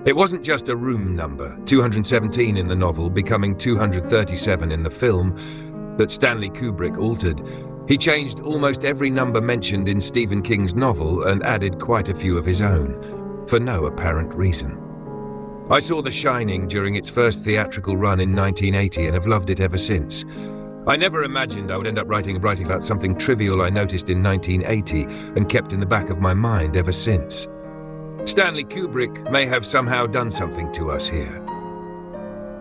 It wasn't just a room number, 217 in the novel becoming 237 in the film, that Stanley Kubrick altered. He changed almost every number mentioned in Stephen King's novel and added quite a few of his own, for no apparent reason. I saw The Shining during its first theatrical run in 1980 and have loved it ever since. I never imagined I would end up writing about something trivial I noticed in 1980 and kept in the back of my mind ever since. Stanley Kubrick may have somehow done something to us here.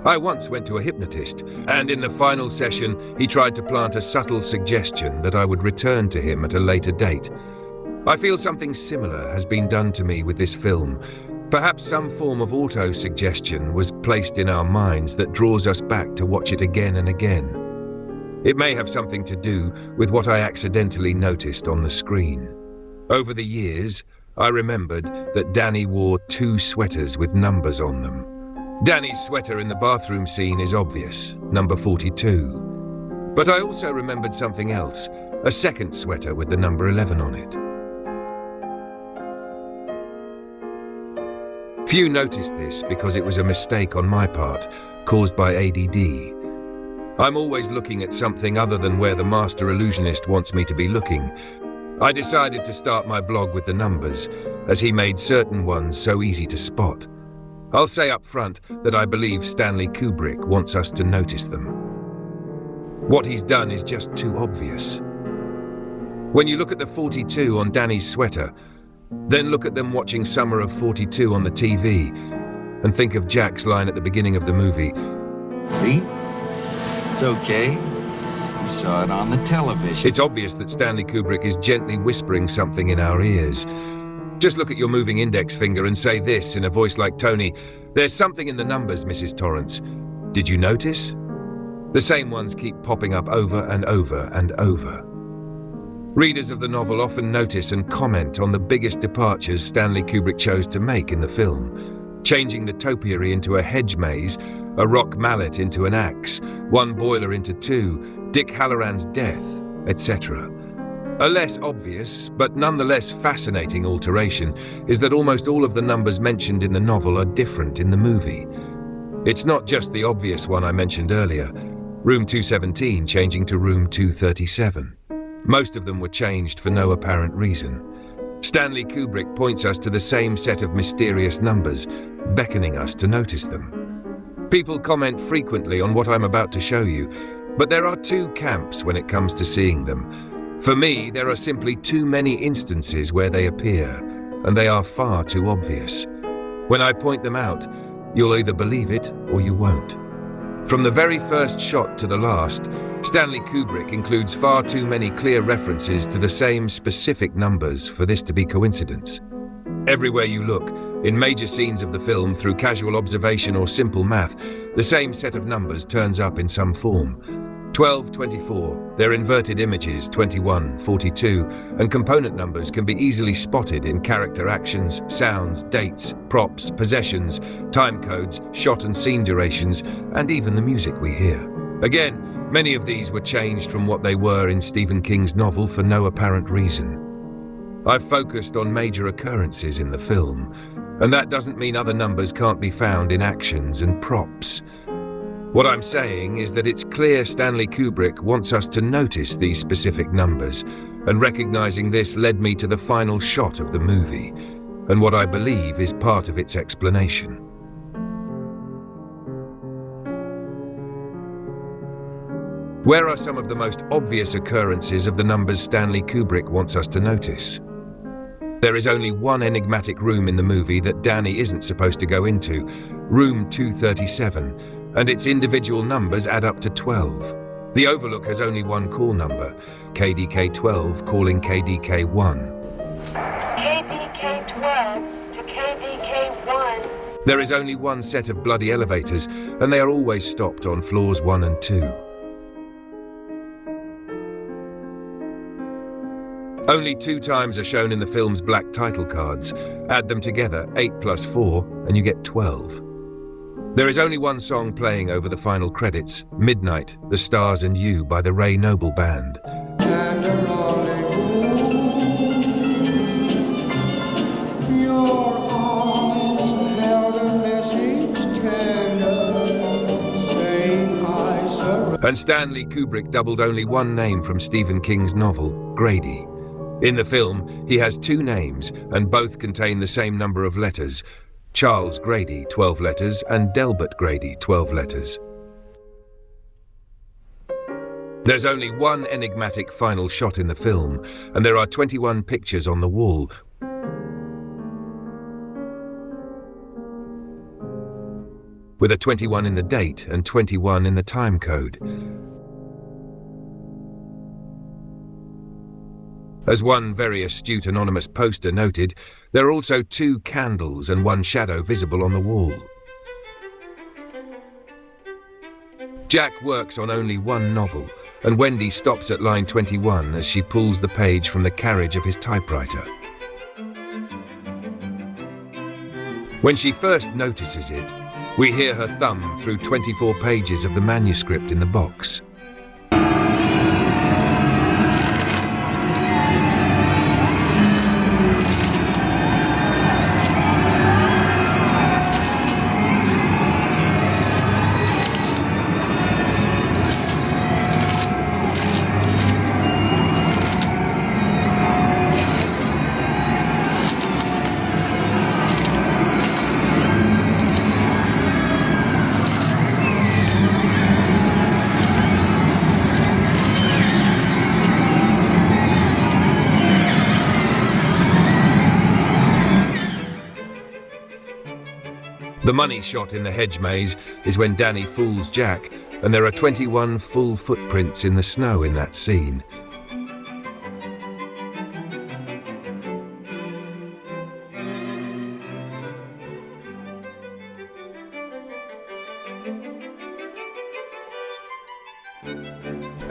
I once went to a hypnotist, and in the final session, he tried to plant a subtle suggestion that I would return to him at a later date. I feel something similar has been done to me with this film. Perhaps some form of auto-suggestion was placed in our minds that draws us back to watch it again and again. It may have something to do with what I accidentally noticed on the screen. Over the years, I remembered that Danny wore 2 sweaters with numbers on them. Danny's sweater in the bathroom scene is obvious, number 42. But I also remembered something else, a second sweater with the number 11 on it. Few noticed this because it was a mistake on my part, caused by ADD. I'm always looking at something other than where the master illusionist wants me to be looking. I decided to start my blog with the numbers, as he made certain ones so easy to spot. I'll say up front that I believe Stanley Kubrick wants us to notice them. What he's done is just too obvious. When you look at the 42 on Danny's sweater, then look at them watching Summer of 42 on the TV, and think of Jack's line at the beginning of the movie. See? It's okay. We saw it on the television. It's obvious that Stanley Kubrick is gently whispering something in our ears. Just look at your moving index finger and say this in a voice like Tony. There's something in the numbers, Mrs. Torrance. Did you notice? The same ones keep popping up over and over and over. Readers of the novel often notice and comment on the biggest departures Stanley Kubrick chose to make in the film, changing the topiary into a hedge maze, a rock mallet into an axe, one boiler into 2, Dick Halloran's death, etc. A less obvious, but nonetheless fascinating alteration is that almost all of the numbers mentioned in the novel are different in the movie. It's not just the obvious one I mentioned earlier, room 217 changing to room 237. Most of them were changed for no apparent reason. Stanley Kubrick points us to the same set of mysterious numbers, beckoning us to notice them. People comment frequently on what I'm about to show you, but there are 2 camps when it comes to seeing them. For me, there are simply too many instances where they appear, and they are far too obvious. When I point them out, you'll either believe it or you won't. From the very first shot to the last, Stanley Kubrick includes far too many clear references to the same specific numbers for this to be coincidence. Everywhere you look, in major scenes of the film, through casual observation or simple math, the same set of numbers turns up in some form. 12, 24, their inverted images, 21, 42, and component numbers can be easily spotted in character actions, sounds, dates, props, possessions, time codes, shot and scene durations, and even the music we hear. Again, many of these were changed from what they were in Stephen King's novel for no apparent reason. I've focused on major occurrences in the film, and that doesn't mean other numbers can't be found in actions and props. What I'm saying is that it's clear Stanley Kubrick wants us to notice these specific numbers, and recognizing this led me to the final shot of the movie, and what I believe is part of its explanation. Where are some of the most obvious occurrences of the numbers Stanley Kubrick wants us to notice? There is only one enigmatic room in the movie that Danny isn't supposed to go into, room 237, and its individual numbers add up to 12. The Overlook has only one call number, KDK-12 calling KDK-1. KDK-12 to KDK-1. There is only one set of bloody elevators, and they are always stopped on floors 1 and 2. Only 2 times are shown in the film's black title cards. Add them together, 8 plus 4, and you get 12. There is only one song playing over the final credits, Midnight, The Stars and You by the Ray Noble Band. And Stanley Kubrick doubled only one name from Stephen King's novel, Grady. In the film, he has two names, and both contain the same number of letters. Charles Grady, 12 letters, and Delbert Grady, 12 letters. There's only one enigmatic final shot in the film, and there are 21 pictures on the wall, with a 21 in the date and 21 in the time code. As one very astute anonymous poster noted, there are also two candles and one shadow visible on the wall. Jack works on only one novel, and Wendy stops at line 21 as she pulls the page from the carriage of his typewriter. When she first notices it, we hear her thumb through 24 pages of the manuscript in the box. The money shot in the hedge maze is when Danny fools Jack, and there are 21 full footprints in the snow in that scene.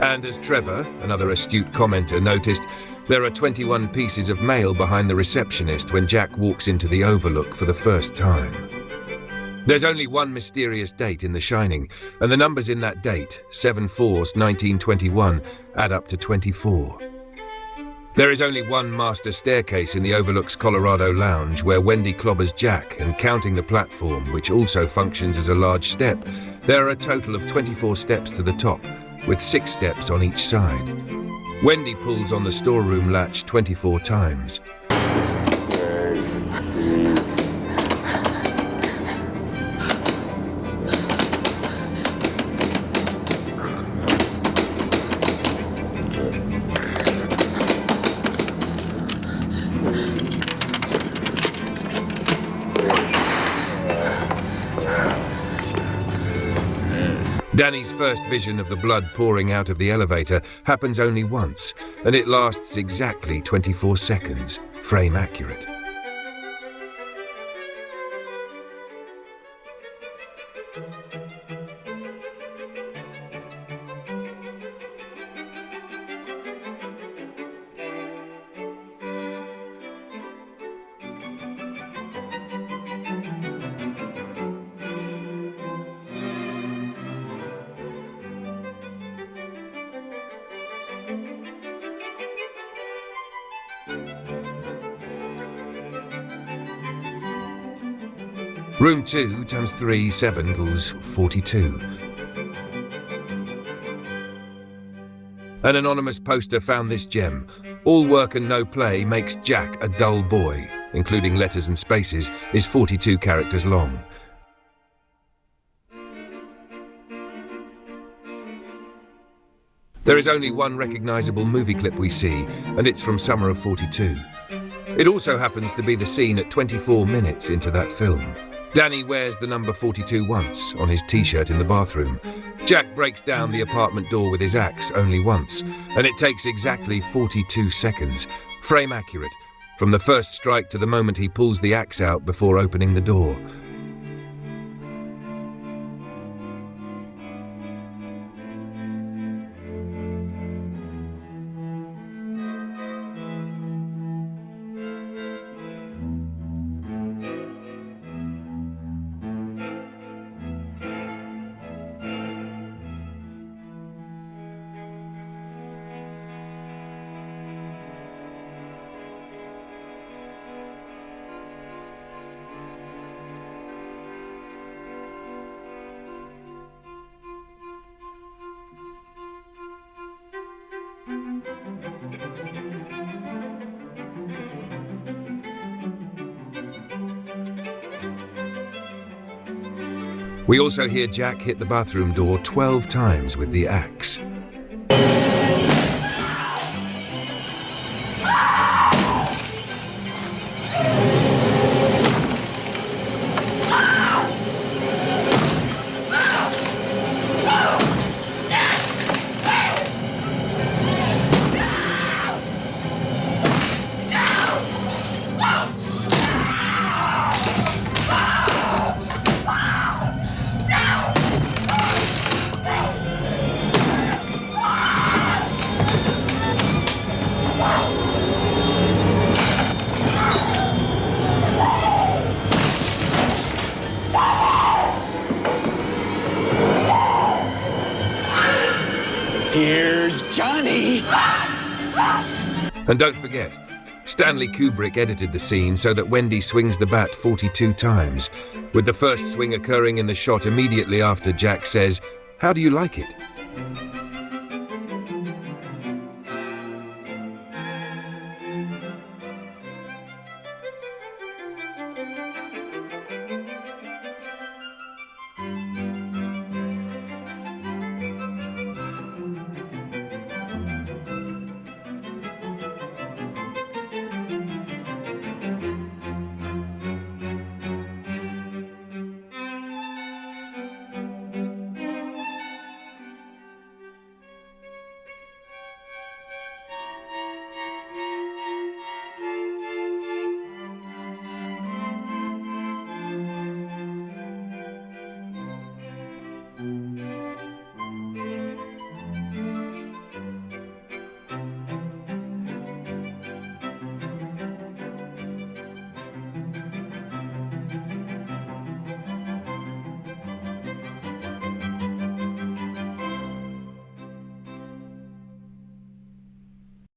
And as Trevor, another astute commenter, noticed, there are 21 pieces of mail behind the receptionist when Jack walks into the Overlook for the first time. There's only one mysterious date in The Shining, and the numbers in that date, 7/4/1921, add up to 24. There is only one master staircase in the Overlook's Colorado Lounge where Wendy clobbers Jack, and counting the platform, which also functions as a large step, there are a total of 24 steps to the top, with 6 steps on each side. Wendy pulls on the storeroom latch 24 times. Danny's first vision of the blood pouring out of the elevator happens only once, and it lasts exactly 24 seconds, frame accurate. Room 2 times 3, 7 equals 42. An anonymous poster found this gem. All work and no play makes Jack a dull boy, including letters and spaces, is 42 characters long. There is only one recognizable movie clip we see, and it's from Summer of 42. It also happens to be the scene at 24 minutes into that film. Danny wears the number 42 once on his t-shirt in the bathroom. Jack breaks down the apartment door with his axe only once, and it takes exactly 42 seconds, frame accurate, from the first strike to the moment he pulls the axe out before opening the door. We also hear Jack hit the bathroom door 12 times with the axe. Here's Johnny! And don't forget, Stanley Kubrick edited the scene so that Wendy swings the bat 42 times, with the first swing occurring in the shot immediately after Jack says, "How do you like it?"